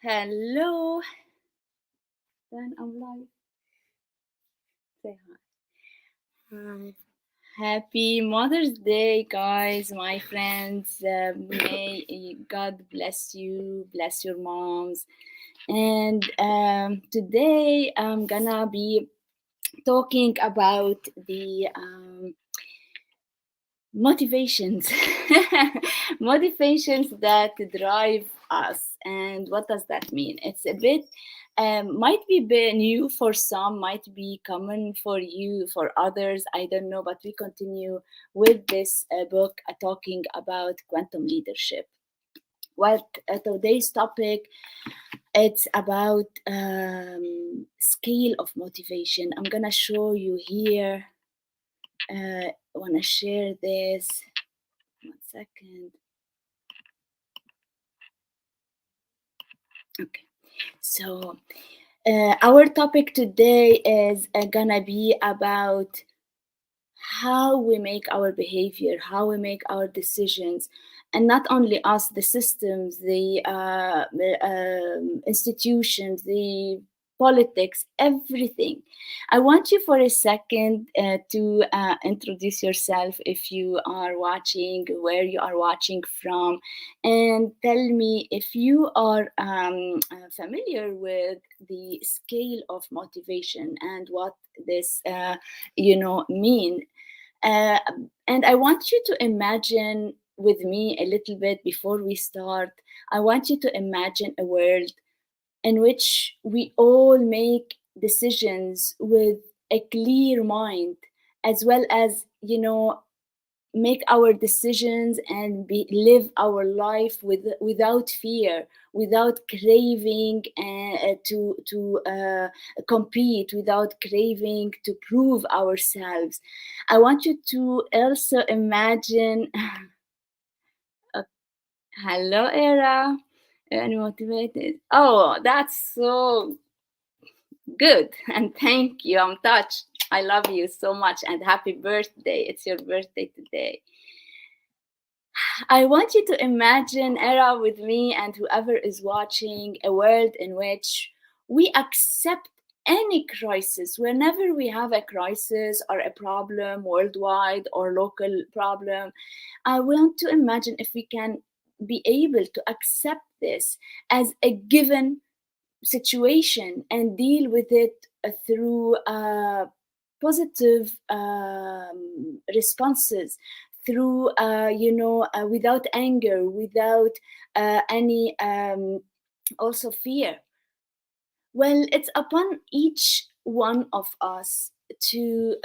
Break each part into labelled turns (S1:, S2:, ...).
S1: Hello. Then I'm live. Say hi. Hi. Happy Mother's Day, guys, my friends. May God bless you, bless your moms. And today I'm gonna be talking about the motivations, motivations that drive us. And what does that mean? It's a bit might be new for some, might be common for you, for others, I don't know, but we continue with this book talking about quantum leadership. What today's topic, it's about scale of motivation. I'm gonna show you here. I want to share this. 1 second. Okay. So, our topic today is gonna be about how we make our behavior, how we make our decisions, and not only us, the systems, the institutions, the politics, everything. I want you for a second to introduce yourself if you are watching, where you are watching from, and tell me if you are familiar with the scale of motivation and what this mean. uh, and I want you to imagine with me a little bit before we start. I want you to imagine a world in which we all make decisions with a clear mind, as well as, make our decisions and live our life without fear, without craving to compete, without craving to prove ourselves. I want you to also imagine. uh, Hello, Era. And motivated. Oh, that's so good. And thank you. I'm touched. I love you so much. And happy birthday. It's your birthday today. I want you to imagine, Era, with me and whoever is watching, a world in which we accept any crisis. Whenever we have a crisis or a problem, worldwide or local problem, I want to imagine if we can be able to accept this as a given situation and deal with it through positive responses, through without anger, without any also fear. Well, it's upon each one of us to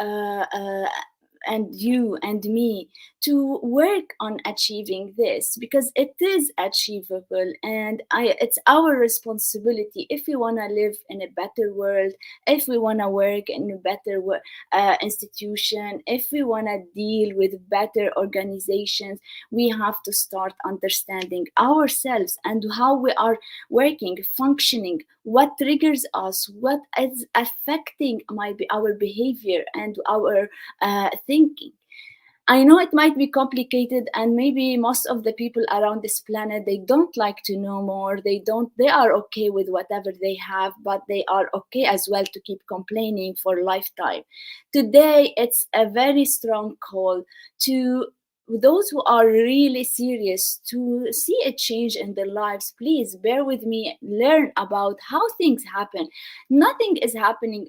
S1: and you and me to work on achieving this, because it is achievable, and it's our responsibility if we want to live in a better world, if we want to work in a better institution, if we want to deal with better organizations. We have to start understanding ourselves and how we are working, functioning, what triggers us, what is affecting our behavior and our thinking. I know it might be complicated, and maybe most of the people around this planet, they don't like to know more. They are okay with whatever they have, but they are okay as well to keep complaining for lifetime. Today it's a very strong call to those who are really serious to see a change in their lives. Please bear with me, learn about how things happen. Nothing is happening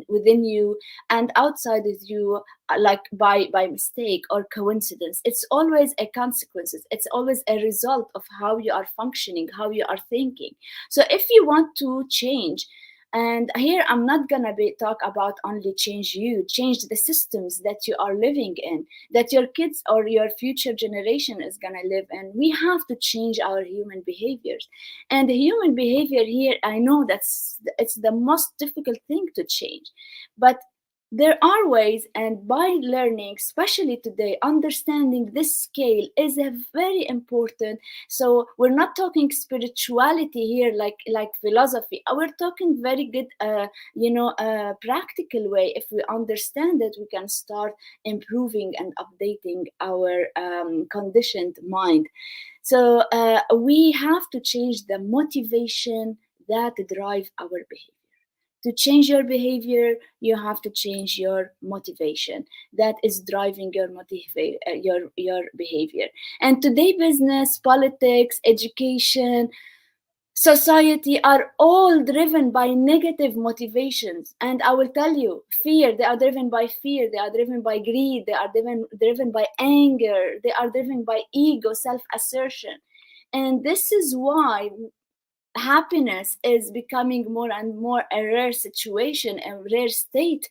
S1: within you and outside of you like by mistake or coincidence. It's always a consequences, it's always a result of how you are functioning, how you are thinking. So if you want to change, and here I'm not gonna be talk about only change you, change the systems that you are living in, that your kids or your future generation is gonna live in. We have to change our human behaviors. And the human behavior here, I know it's the most difficult thing to change, but There are ways, and by learning, especially today, understanding this scale is a very important. So we're not talking spirituality here, like philosophy. We're talking very good, practical way. If we understand it, we can start improving and updating our conditioned mind. So we have to change the motivation that drive our behavior. To change your behavior, you have to change your motivation that is driving your behavior. And today, business, politics, education, society are all driven by negative motivations. And I will tell you, fear, they are driven by fear, they are driven by greed, they are driven by anger, they are driven by ego, self-assertion. And this is why happiness is becoming more and more a rare situation, a rare state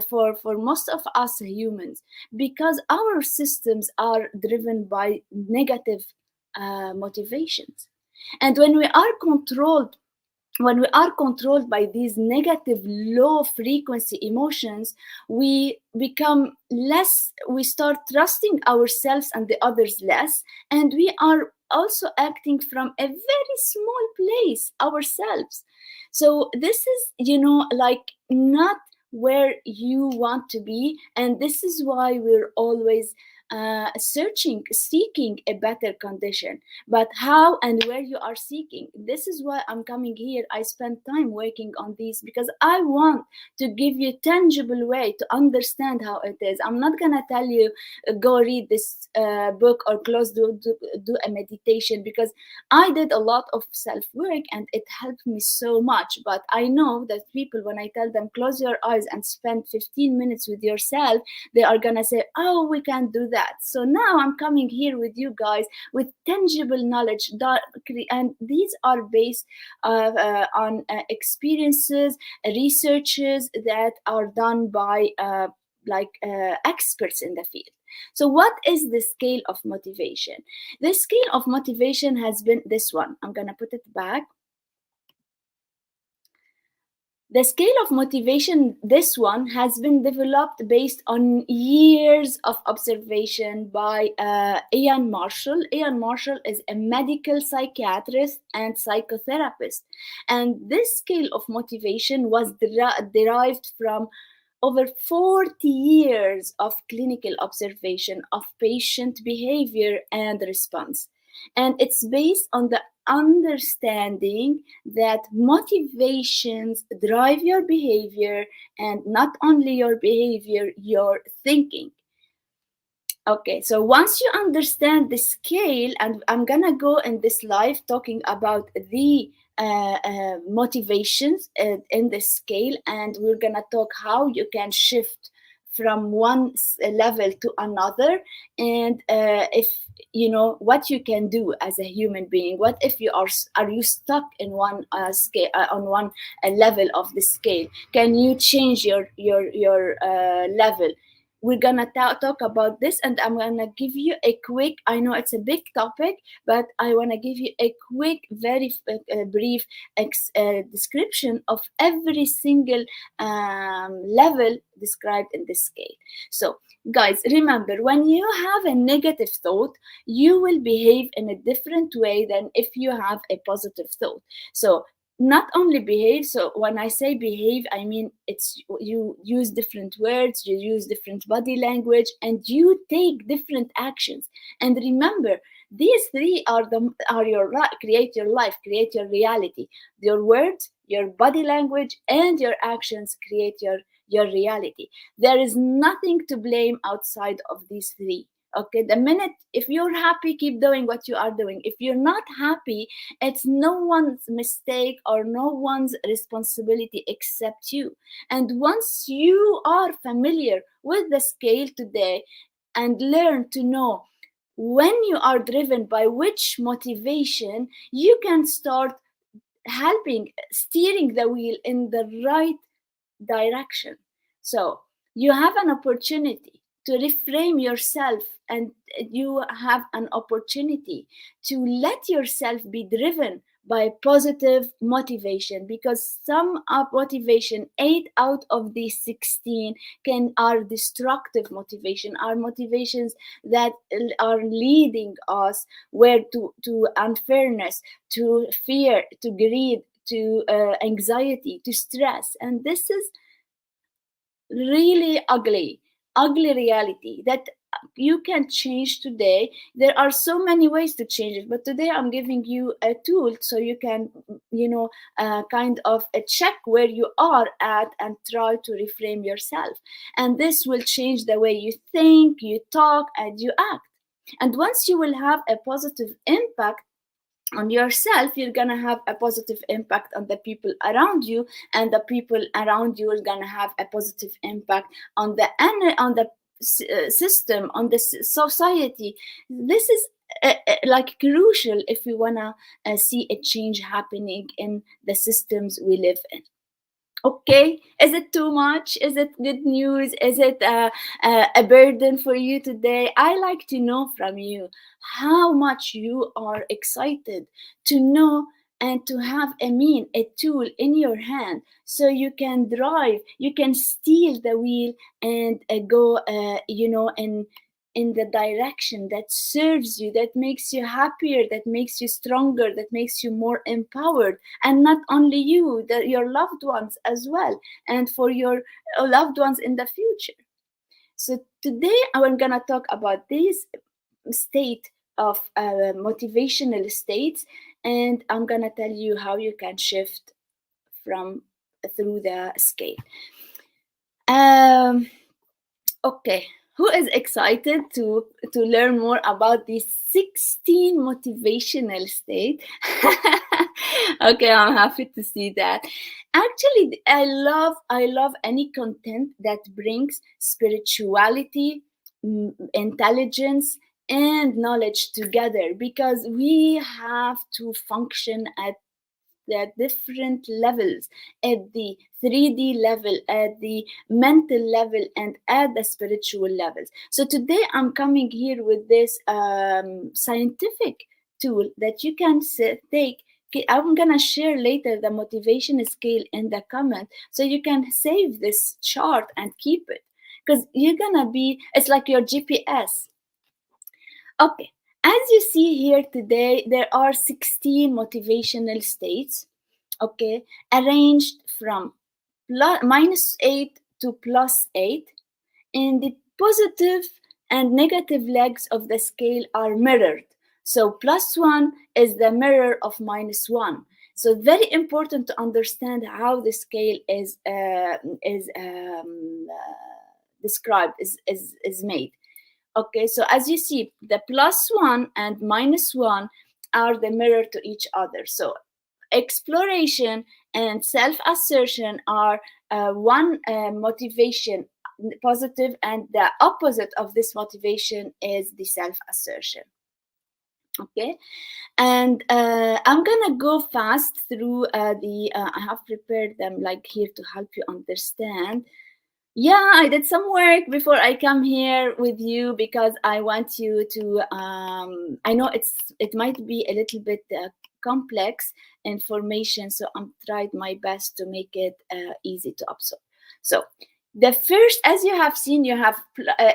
S1: for most of us humans, because our systems are driven by negative motivations. And when we are controlled by these negative low frequency emotions, we start trusting ourselves and the others less, and we are also acting from a very small place ourselves. So this is, like, not where you want to be. And this is why we're always seeking a better condition. But how and where you are seeking, this is why I'm coming here. I spend time working on these because I want to give you tangible way to understand how it is. I'm not gonna tell you go read this book or do a meditation, because I did a lot of self work and it helped me so much. But I know that people, when I tell them close your eyes and spend 15 minutes with yourself, they are gonna say, oh, we can't do that. So now I'm coming here with you guys with tangible knowledge, and these are based on experiences, researches that are done by experts in the field. So what is the scale of motivation? The scale of motivation has been this one. I'm gonna put it back. The scale of motivation, this one, has been developed based on years of observation by Ian Marshall. Ian Marshall is a medical psychiatrist and psychotherapist. And this scale of motivation was derived from over 40 years of clinical observation of patient behavior and response. And it's based on the understanding that motivations drive your behavior, and not only your behavior, your thinking. Okay, so once you understand the scale, and I'm gonna go in this live talking about the motivations in the scale, and we're gonna talk how you can shift from one level to another, and if you know what you can do as a human being. What if are you stuck in one scale, on one level of the scale? Can you change your level? We're gonna talk about this, and I'm gonna give you a quick, I know it's a big topic, but I want to give you a quick, very brief description of every single level described in this scale. So guys, remember, when you have a negative thought, you will behave in a different way than if you have a positive thought. So not only behave, so when I say behave, I mean it's you use different words, you use different body language, and you take different actions. And remember, these three are your create your life, create your reality. Your words, your body language, and your actions create your reality. There is nothing to blame outside of these three. Okay, the minute, if you're happy, keep doing what you are doing. If you're not happy, it's no one's mistake or no one's responsibility except you. And once you are familiar with the scale today and learn to know when you are driven by which motivation, you can start steering the wheel in the right direction. So you have an opportunity to reframe yourself, and you have an opportunity to let yourself be driven by positive motivation, because some of motivation, 8 out of the 16, are destructive motivation, are motivations that are leading us where to unfairness, to fear, to greed, to anxiety, to stress. And this is really ugly reality that you can change today. There are so many ways to change it, but today I'm giving you a tool so you can, kind of check where you are at and try to reframe yourself. And this will change the way you think, you talk, and you act. And once you will have a positive impact on yourself, you're gonna have a positive impact on the people around you, and the people around you are gonna have a positive impact on the system, on the society. This is like crucial if we wanna see a change happening in the systems we live in. Okay, is it too much? Is it good news? Is it a burden for you today? I like to know from you how much you are excited to know and to have a tool in your hand, so you can drive, you can steal the wheel, and go, in the direction that serves you, that makes you happier, that makes you stronger, that makes you more empowered. And not only you, your loved ones as well, and for your loved ones in the future. So today I'm gonna talk about this state of motivational states, and I'm gonna tell you how you can shift from through the scale. um Okay, who is excited to learn more about these 16 motivational state? Okay, I'm happy to see that. Actually, I love any content that brings spirituality, intelligence, and knowledge together, because we have to function at the different levels, at the 3D level, at the mental level, and at the spiritual levels. So today I'm coming here with this scientific tool that you can take. I'm gonna share later the motivation scale in the comment, so you can save this chart and keep it, because you're gonna be, it's like your GPS. Okay, as you see here today, there are 16 motivational states, okay, arranged from -8 to +8, and the positive and negative legs of the scale are mirrored. So +1 is the mirror of -1. So very important to understand how the scale is described, is made. Okay, so as you see, the +1 and -1 are the mirror to each other. So exploration and self-assertion are one motivation, positive, and the opposite of this motivation is the self-assertion. Okay, and I'm gonna go fast through I have prepared them like here to help you understand. Yeah, I did some work before I come here with you, because I want you to I know it might be a little bit complex information, so I'm tried my best to make it easy to absorb. So the first, as you have seen, you have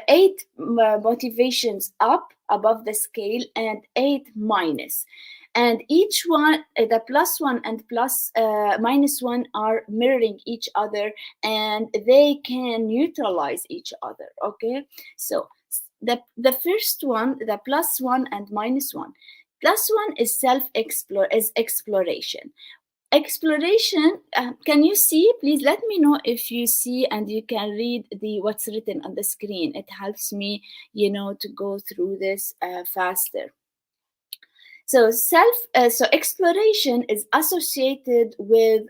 S1: 8 motivations up above the scale and 8 minus, and each one, the +1 and -1, are mirroring each other, and they can neutralize each other. Okay, so the first one, the +1 and -1. +1 is exploration. Exploration, can you see? Please let me know if you see and you can read what's written on the screen. It helps me, to go through this faster. So exploration is associated with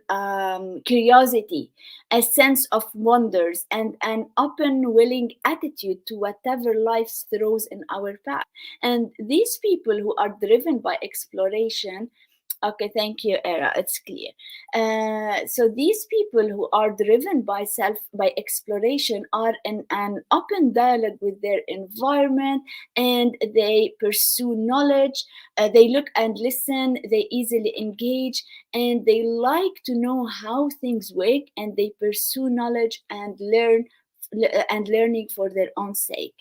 S1: curiosity, a sense of wonders, and an open, willing attitude to whatever life throws in our path. And these people who are driven by exploration Okay, thank you, Era. It's clear. So these people who are driven by exploration are in an open dialogue with their environment, and they pursue knowledge. They look and listen. They easily engage, and they like to know how things work, and they pursue knowledge and learning for their own sake,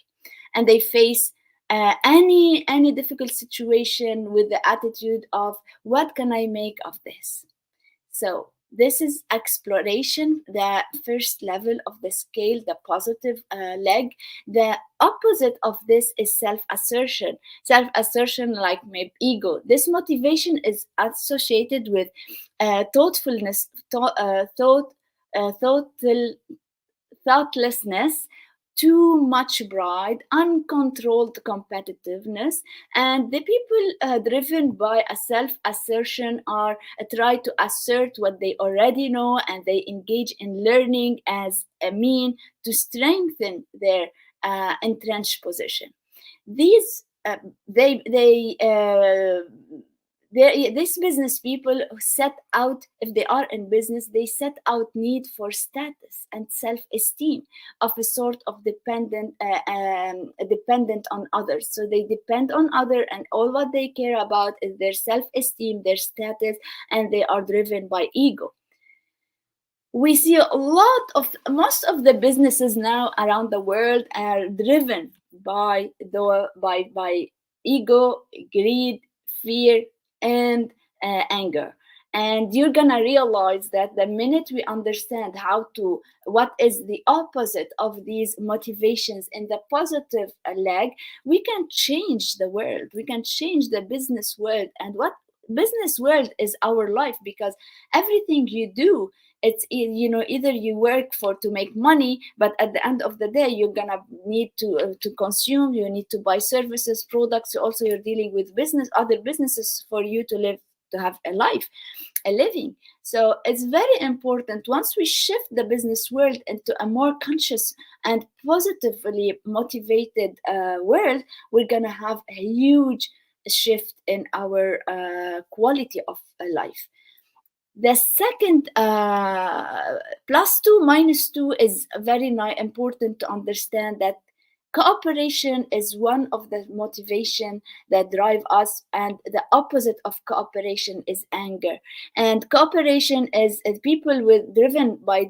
S1: and they face any difficult situation with the attitude of what can I make of this. So this is exploration, the first level of the scale, the positive leg. The opposite of this is self-assertion. Self-assertion, like maybe ego. This motivation is associated with thoughtfulness, thoughtful thoughtlessness, too much pride, uncontrolled competitiveness, and the people driven by a self assertion are try to assert what they already know, and they engage in learning as a mean to strengthen their entrenched position. These these business people who set out, if they are in business, they set out need for status and self-esteem of a sort of dependent on others. So they depend on other, and all what they care about is their self-esteem, their status, and they are driven by ego. We see a lot of most of the businesses now around the world are driven by ego, greed, fear, and anger. And you're gonna realize that the minute we understand how to what is the opposite of these motivations in the positive leg, we can change the world, we can change the business world. And what business world is our life, because everything you do, it's either you work for to make money, but at the end of the day you're gonna need to consume, you need to buy services, products. Also you're dealing with other businesses for you to live, to have a life, a living. So it's very important, once we shift the business world into a more conscious and positively motivated world, we're gonna have a huge shift in our quality of life. The second plus two minus two is very important to understand that cooperation is one of the motivation that drive us, and the opposite of cooperation is anger. And cooperation is people with driven by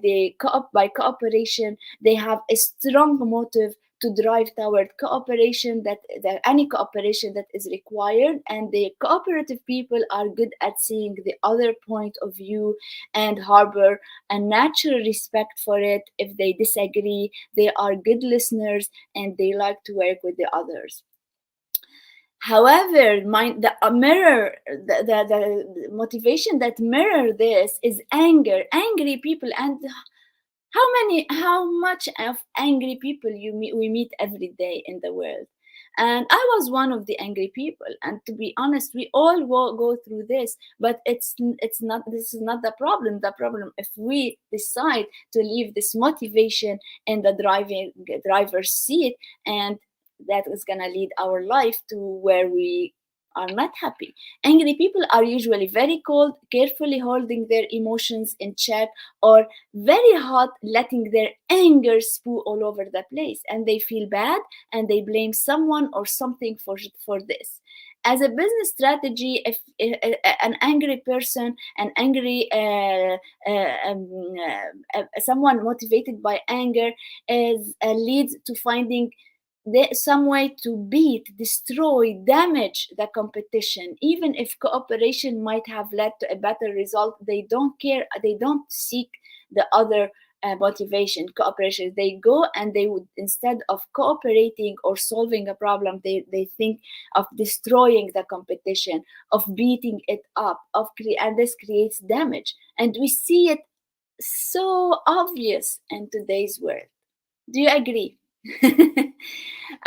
S1: by cooperation, they have a strong motive to drive toward cooperation, that any cooperation that is required. And the cooperative people are good at seeing the other point of view and harbor a natural respect for it. If they disagree, they are good listeners, and they like to work with the others. However, the motivation that mirror this is anger, angry people. And how much of angry people we meet every day in the world. And I was one of the angry people, and to be honest, we all go through this. But it's not, this is not the problem. The problem, if we decide to leave this motivation in the driver's seat, and that is going to lead our life to where we are not happy. Angry people are usually very cold, carefully holding their emotions in check, or very hot, letting their anger spew all over the place. And they feel bad, and they blame someone or something for this. As a business strategy, if an angry person, an angry someone motivated by anger leads to finding some way to beat, destroy, damage the competition. Even if cooperation might have led to a better result, they don't care, they don't seek the other motivation, cooperation. They go, and they would, instead of cooperating or solving a problem, they think of destroying the competition, of beating it up, and this creates damage. And we see it so obvious in today's world. Do you agree?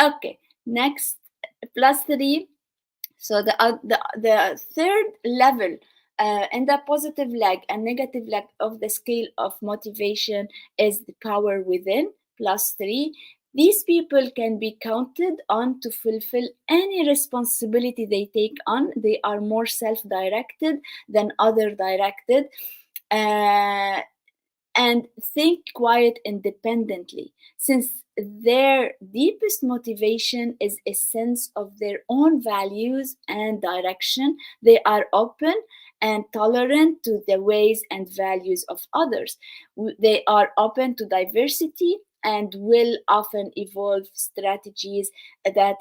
S1: Okay, next, plus three. So the third level and the positive leg and negative leg of the scale of motivation is the power within, plus three. These people can be counted on to fulfill any responsibility they take on. They are more self-directed than other-directed, uh, and think quite independently, since their deepest motivation is a sense of their own values and direction. They are open and tolerant to the ways and values of others. They are open to diversity and will often evolve strategies that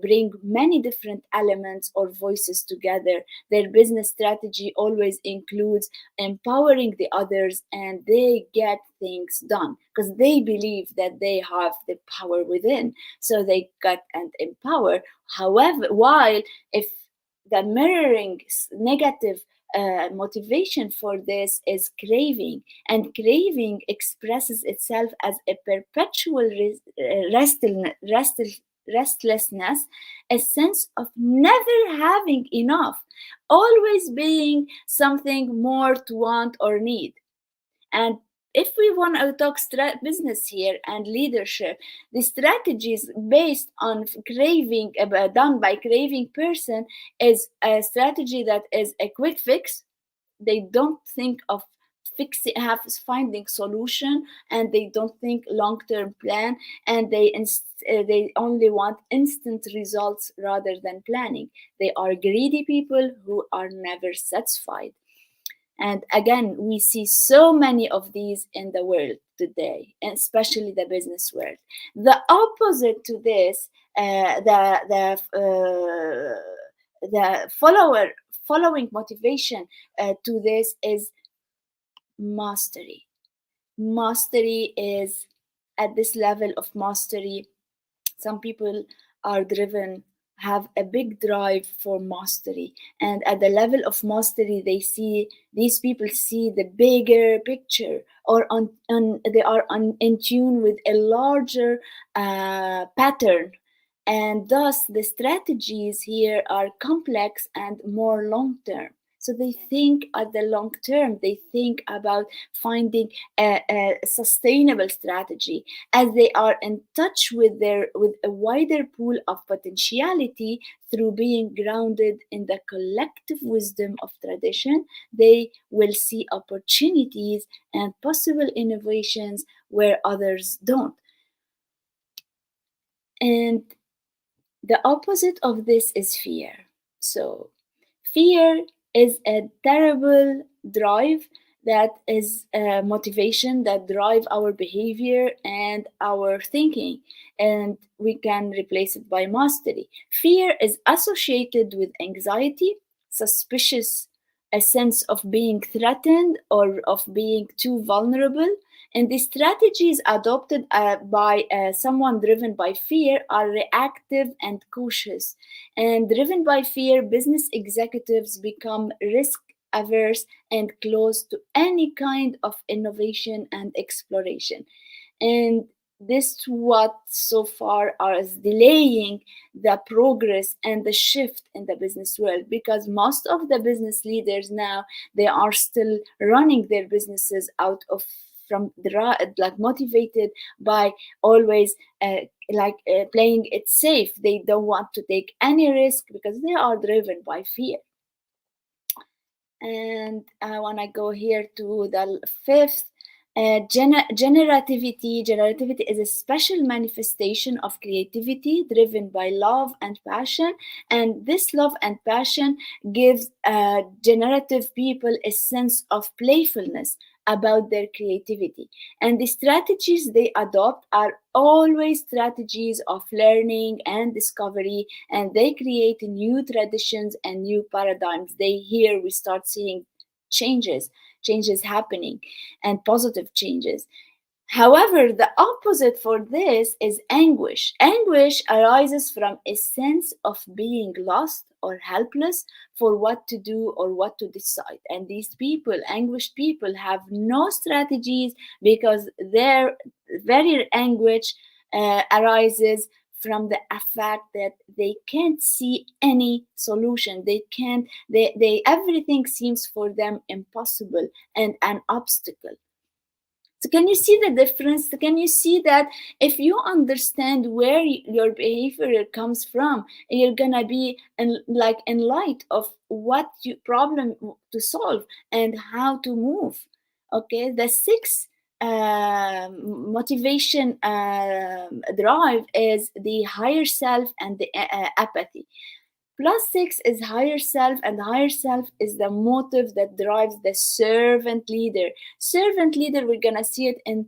S1: bring many different elements or voices together. Their business strategy always includes empowering the others, and they get things done because they believe that they have the power within, so they got and empower. However, while if the mirroring negative motivation for this is craving, and craving expresses itself as a perpetual restlessness, a sense of never having enough, always being something more to want or need. And if we want to talk business here and leadership, the strategies based on craving, done by craving person, is a strategy that is a quick fix. They don't think of finding solution, and they don't think long-term plan, and they only want instant results rather than planning. They are greedy people who are never satisfied. And again, we see so many of these in the world today, and especially the business world. The opposite to this, the following motivation to this is mastery. Mastery is, at this level of mastery, some people are driven, have a big drive for mastery, and at the level of mastery these people see the bigger picture, or they are in tune with a larger pattern, and thus the strategies here are complex and more long term. So they think at the long term, they think about finding a sustainable strategy, as they are in touch with a wider pool of potentiality. Through being grounded in the collective wisdom of tradition, they will see opportunities and possible innovations where others don't. And the opposite of this is fear. So fear is a terrible drive, that is a motivation that drive our behavior and our thinking, and we can replace it by mastery. Fear is associated with anxiety, suspicious, a sense of being threatened or of being too vulnerable. And the strategies adopted by someone driven by fear are reactive and cautious. And driven by fear, business executives become risk averse and close to any kind of innovation and exploration. And this what so far is delaying the progress and the shift in the business world, because most of the business leaders now, they are still running their businesses out of from the like motivated by always playing it safe. They don't want to take any risk because they are driven by fear. And I want to go here to the fifth. Generativity. Generativity is a special manifestation of creativity driven by love and passion, and this love and passion gives generative people a sense of playfulness about their creativity. And the strategies they adopt are always strategies of learning and discovery, and they create new traditions and new paradigms. Here we start seeing changes happening, and positive changes. However, the opposite for this is anguish. Anguish arises from a sense of being lost or helpless for what to do or what to decide. And these people, anguished people, have no strategies because their very anguish arises from the fact that they can't see any solution. They can't, they everything seems for them impossible and an obstacle. So can you see the difference? Can you see that if you understand where your behavior comes from, you're gonna be in light of what you problem to solve and how to move. Okay, the sixth motivation drive is the higher self and the apathy. Plus six is higher self, and higher self is the motive that drives the servant leader. Servant leader, we're gonna see it in,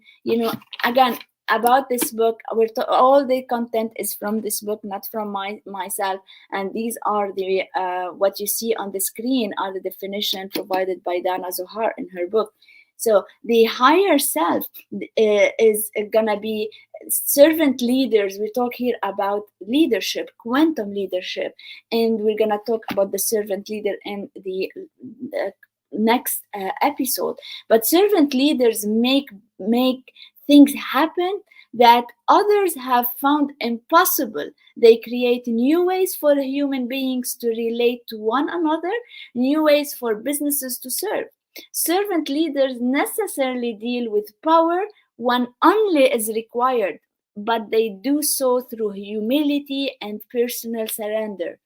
S1: again, about this book. All the content is from this book, not from myself. And these are the what you see on the screen are the definition provided by Dana Zohar in her book. So the higher self is gonna be servant leaders. We talk here about leadership, quantum leadership, and we're gonna talk about the servant leader in the next episode. But servant leaders make things happen that others have found impossible. They create new ways for human beings to relate to one another, new ways for businesses to serve. Servant leaders necessarily deal with power when only is required, but they do so through humility and personal surrender.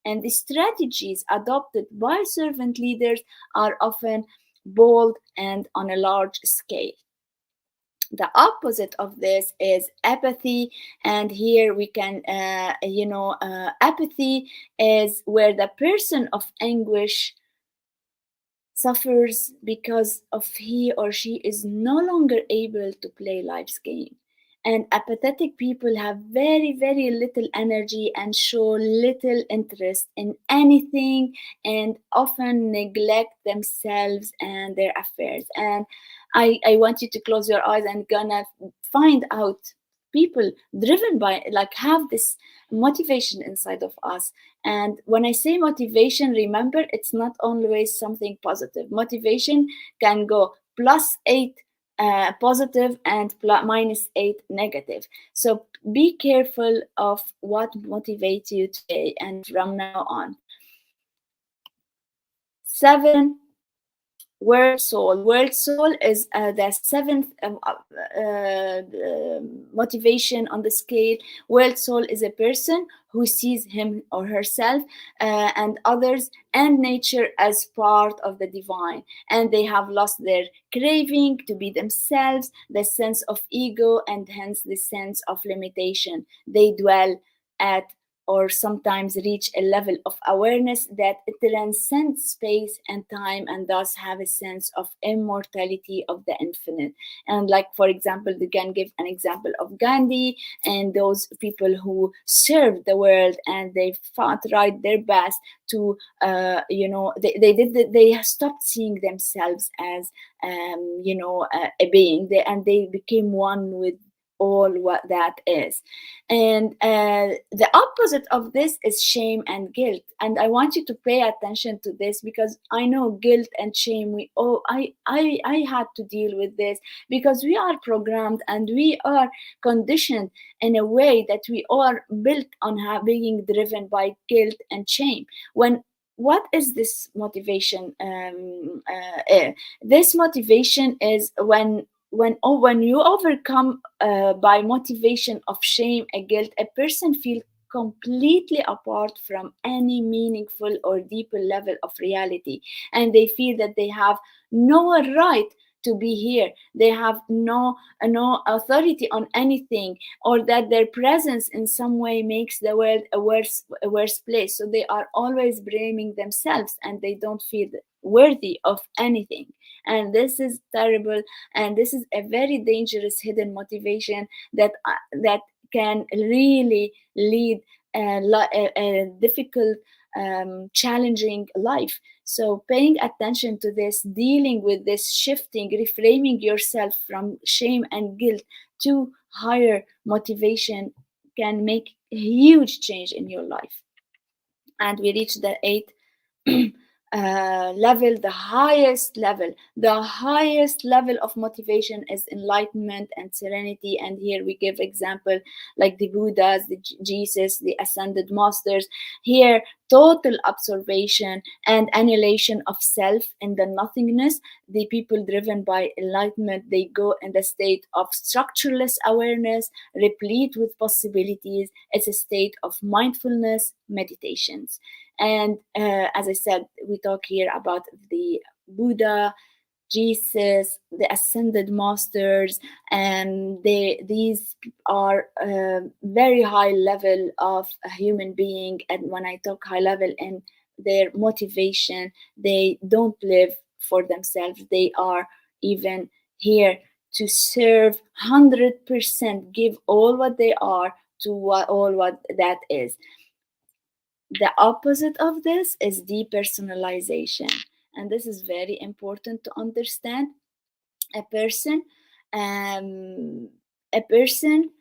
S1: And the strategies adopted by servant leaders are often bold and on a large scale. The opposite of this is apathy, and here we can apathy is where the person of anguish suffers because of he or she is no longer able to play life's game. And apathetic people have very, very little energy and show little interest in anything, and often neglect themselves and their affairs. And I want you to close your eyes and gonna find out people driven by, like, have this motivation inside of us. And when I say motivation, remember, it's not always something positive. Motivation can go +8 positive and -8 negative. So be careful of what motivates you today and from now on. 7, World Soul. World Soul is the seventh motivation on the scale. World Soul is a person who sees him or herself and others and nature as part of the divine, and they have lost their craving to be themselves, the sense of ego, and hence the sense of limitation. They dwell at or sometimes reach a level of awareness that transcends space and time, and thus have a sense of immortality of the infinite. And, like, for example, they can give an example of Gandhi and those people who served the world, and they fought right their best to they stopped seeing themselves as a being, and they became one with all what that is. And the opposite of this is shame and guilt, and I want you to pay attention to this, because I know guilt and shame, I had to deal with this, because we are programmed and we are conditioned in a way that we are built on being driven by guilt and shame. What is this motivation? This motivation is when you overcome by motivation of shame and guilt, a person feels completely apart from any meaningful or deeper level of reality, and they feel that they have no right to be here. They have no authority on anything, or that their presence in some way makes the world a worse place. So they are always blaming themselves, and they don't feel worthy of anything. And this is terrible, and this is a very dangerous hidden motivation that can really lead a difficult, challenging life. So paying attention to this, dealing with this, shifting, reframing yourself from shame and guilt to higher motivation can make a huge change in your life. And we reach the eighth level, the highest level of motivation is enlightenment and serenity. And here we give example like the Buddhas, the Jesus, the ascended masters. Here, total observation and annihilation of self in the nothingness. The people driven by enlightenment, they go in the state of structureless awareness, replete with possibilities. It's a state of mindfulness meditations. And as I said, we talk here about the Buddha, Jesus, the ascended masters, and these are very high level of a human being. And when I talk high level in their motivation, they don't live for themselves. They are even here to serve 100%, give all what they are to all what that is. The opposite of this is depersonalization, and this is very important to understand. A person, um, a person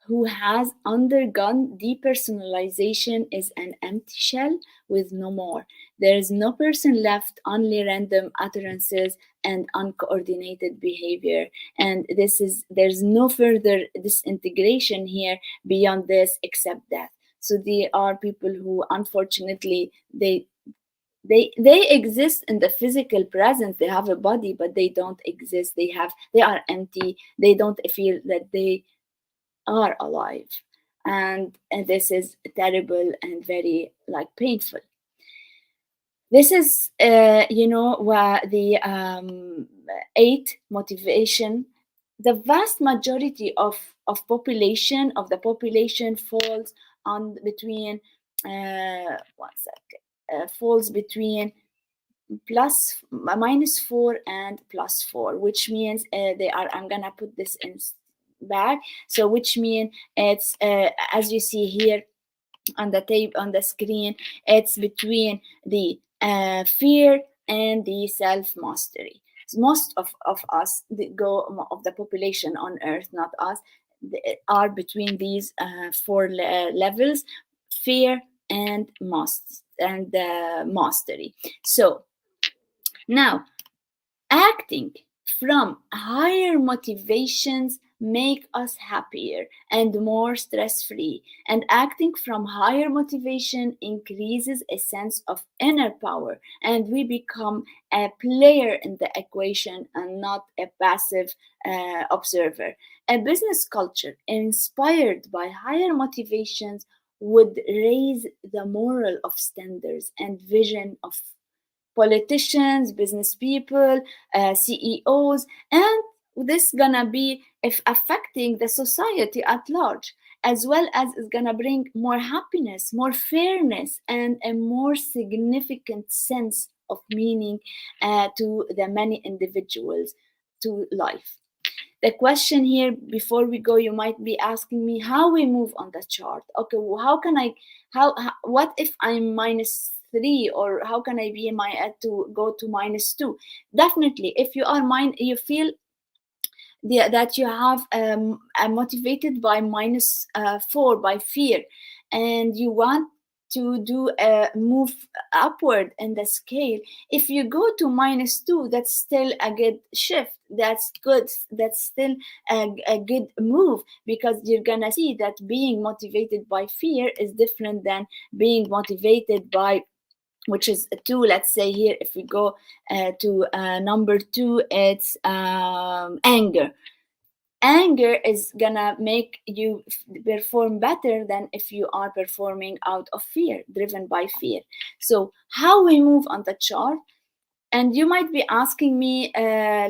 S1: who has undergone depersonalization is an empty shell with no more. There is no person left, only random utterances and uncoordinated behavior. And there's no further disintegration here beyond this except death. So there are people who unfortunately they exist in the physical presence. They have a body, but they don't exist. They are empty. They don't feel that they are alive. And this is terrible and very like painful. This is where the eight motivation. The vast majority of the population falls on between one second falls between -4 and +4, which means they are, I'm gonna put this in back, so which mean it's as you see here on the tape on the screen, it's between the fear and the self mastery. Most of us, of the population on earth, not us, are between these four levels: fear and mastery. So now, acting from higher motivations make us happier and more stress-free, and acting from higher motivation increases a sense of inner power, and we become a player in the equation and not a passive observer. A business culture inspired by higher motivations would raise the moral of standards and vision of politicians, business people, CEOs, and this gonna be if affecting the society at large, as well as it's gonna bring more happiness, more fairness, and a more significant sense of meaning to the many individuals to life. The question here before we go, you might be asking me how we move on the chart. Okay, well, how can I, how what if I'm -3, or how can I be to go to -2? Definitely, if you are you feel that you have motivated by -4 by fear, and you want to do a move upward in the scale. If you go to -2, that's still a good shift. That's good. That's still a good move, because you're gonna see that being motivated by fear is different than being motivated by, which is 2. Let's say here, if we go to number 2, it's anger. Anger is gonna make you perform better than if you are performing out of fear, driven by fear. So how we move on the chart? And you might be asking me,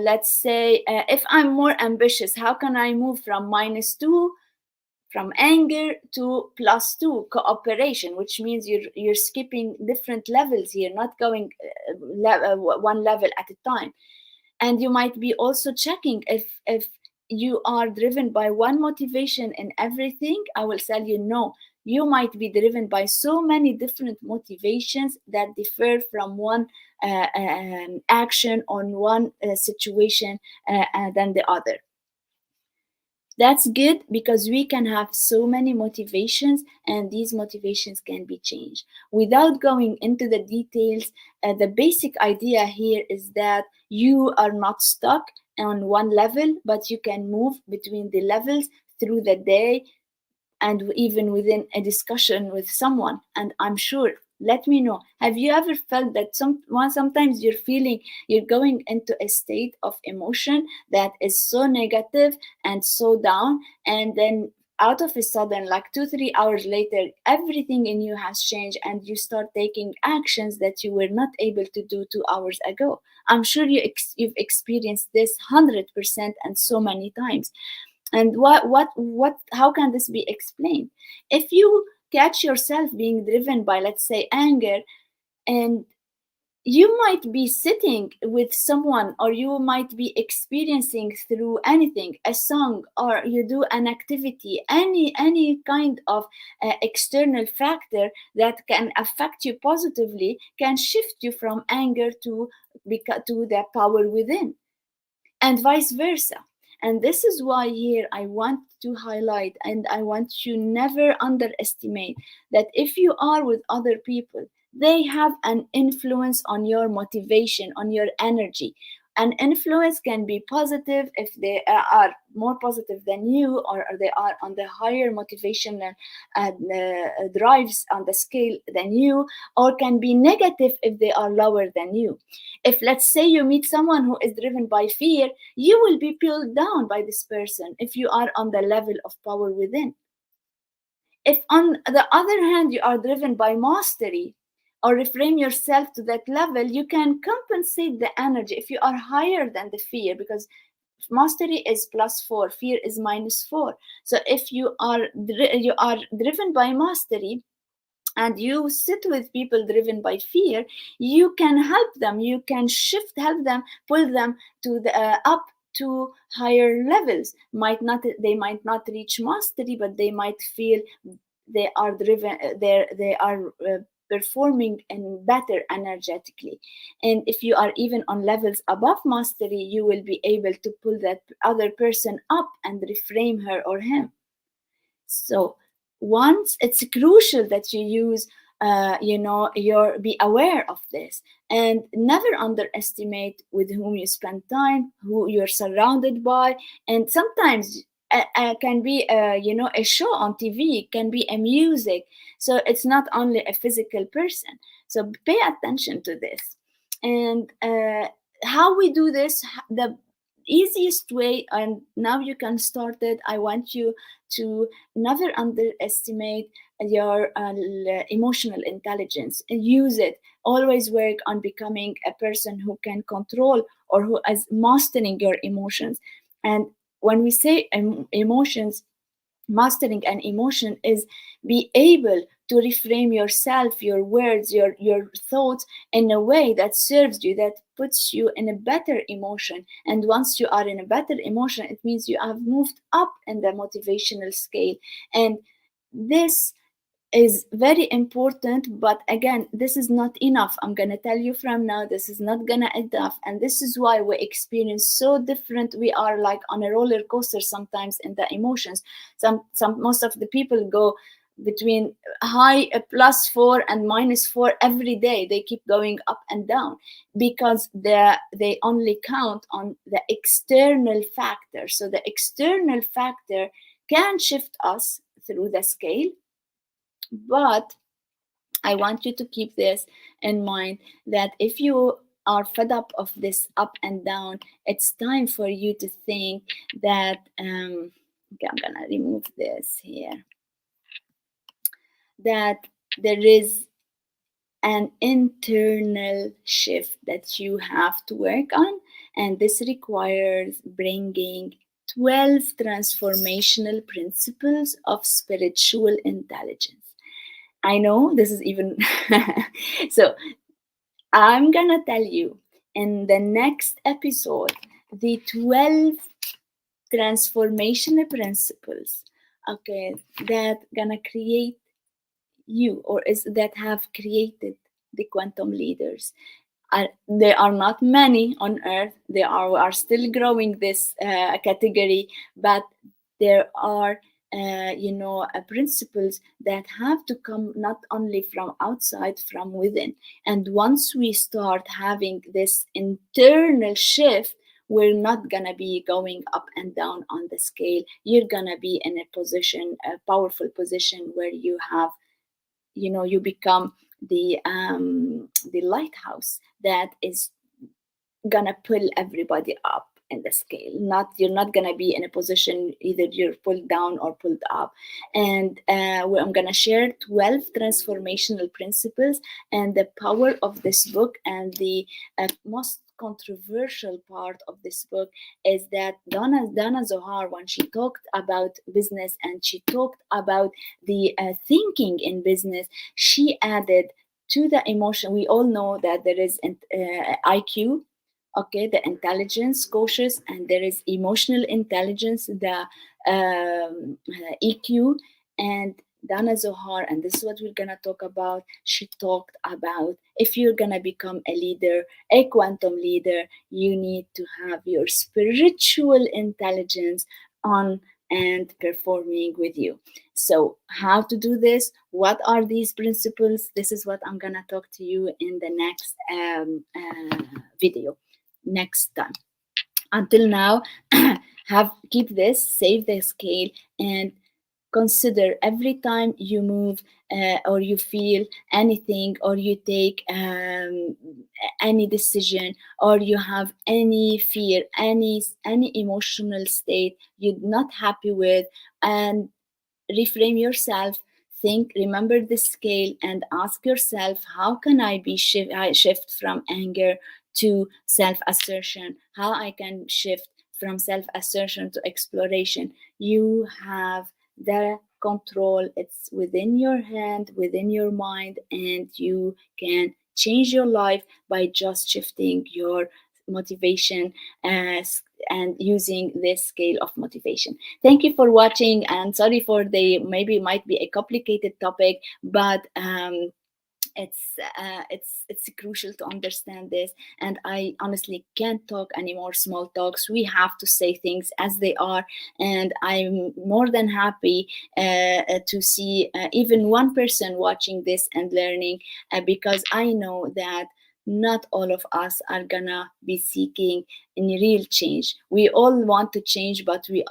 S1: let's say, if I'm more ambitious, how can I move from -2, from anger, to +2, cooperation, which means you're skipping different levels here, not going one level at a time. And you might be also checking if you are driven by one motivation in everything. I will tell you, no, you might be driven by so many different motivations that differ from one action on one situation than the other. That's good because we can have so many motivations, and these motivations can be changed. Without going into the details, the basic idea here is that you are not stuck on one level, but you can move between the levels through the day and even within a discussion with someone. And I'm sure, let me know, have you ever felt that sometimes you're feeling you're going into a state of emotion that is so negative and so down, and then out of a sudden, like 2 3 hours later, everything in you has changed and you start taking actions that you were not able to do 2 hours ago. I'm sure you've experienced this 100% and so many times. And what how can this be explained? If you catch yourself being driven by, let's say, anger, and you might be sitting with someone, or you might be experiencing through anything, a song, or you do an activity, any kind of external factor that can affect you positively, can shift you from anger to the power within, and vice versa. And this is why here I want to highlight, and I want you never underestimate, that if you are with other people, they have an influence on your motivation, on your energy. An influence can be positive if they are more positive than you, or they are on the higher motivational drives on the scale than you, or can be negative if they are lower than you. If, let's say, you meet someone who is driven by fear, you will be pulled down by this person if you are on the level of power within. If, on the other hand, you are driven by mastery, or reframe yourself to that level, you can compensate the energy if you are higher than the fear, because mastery is +4, fear is -4. So if you are driven by mastery, and you sit with people driven by fear, you can help them, you can help them, pull them to the up to higher levels. They might not reach mastery, but they might feel they are driven, they are performing and better energetically. And if you are even on levels above mastery, you will be able to pull that other person up and reframe her or him. So once, it's crucial that you use your be aware of this, and never underestimate with whom you spend time, who you're surrounded by. And sometimes can be a show on TV, can be a music, so it's not only a physical person. So pay attention to this. And how we do this, the easiest way, and now you can start it, I want you to never underestimate your emotional intelligence, and use it. Always work on becoming a person who can control, or who is mastering your emotions. And when we say emotions, mastering an emotion is be able to reframe yourself, your words, your thoughts, in a way that serves you, that puts you in a better emotion. And once you are in a better emotion, it means you have moved up in the motivational scale. And this is very important, but again, this is not enough. I'm gonna tell you from now, this is not gonna enough. And this is why we experience so different. We are like on a roller coaster sometimes in the emotions. Most of the people go between high +4 and -4 every day. They keep going up and down because they only count on the external factor. So the external factor can shift us through the scale, but I want you to keep this in mind, that if you are fed up of this up and down, it's time for you to think that, okay, I'm gonna remove this here, that there is an internal shift that you have to work on, and this requires bringing 12 transformational principles of spiritual intelligence. I know this is even so I'm gonna tell you in the next episode the 12 transformational principles, okay, that gonna create you, or is that have created the quantum leaders. There are not many on earth. They are still growing this category, but there are principles that have to come not only from outside, from within. And once we start having this internal shift, we're not gonna be going up and down on the scale. You're gonna be in a position, a powerful position, where you have, you become the lighthouse that is gonna pull everybody up in the scale. Not You're not gonna be in a position either you're pulled down or pulled up. And I'm gonna share 12 transformational principles. And the power of this book, and the most controversial part of this book, is that Dana Zohar, when she talked about business and she talked about the thinking in business, she added to the emotion. We all know that there is IQ, okay, the intelligence quotient, and there is emotional intelligence, the EQ. And Dana Zohar, and this is what we're gonna talk about, she talked about, if you're gonna become a leader, a quantum leader, you need to have your spiritual intelligence on and performing with you. So how to do this, what are these principles, this is what I'm gonna talk to you in the next video, next time. Until now, keep this, save the scale, and consider every time you move, or you feel anything, or you take any decision, or you have any fear, any emotional state you're not happy with, and reframe yourself. Think, remember the scale, and ask yourself, how can I shift from anger to self-assertion? How I can shift from self-assertion to exploration? You have the control. It's within your hand, within your mind, and you can change your life by just shifting your motivation, and using this scale of motivation. Thank you for watching, and sorry for the maybe might be a complicated topic, but it's crucial to understand this. And I honestly can't talk anymore small talks. We have to say things as they are. And I'm more than happy to see even one person watching this and learning, because I know that not all of us are gonna be seeking any real change. We all want to change, but we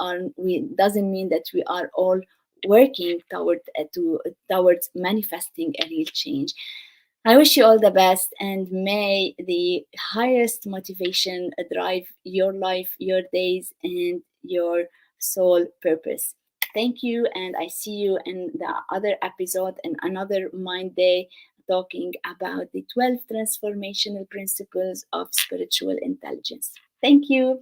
S1: doesn't mean that we are all working towards manifesting a real change. I wish you all the best, and may the highest motivation drive your life, your days, and your soul purpose. Thank you, and I see you in the other episode, in another Mind Day, talking about the 12 transformational principles of spiritual intelligence. Thank you.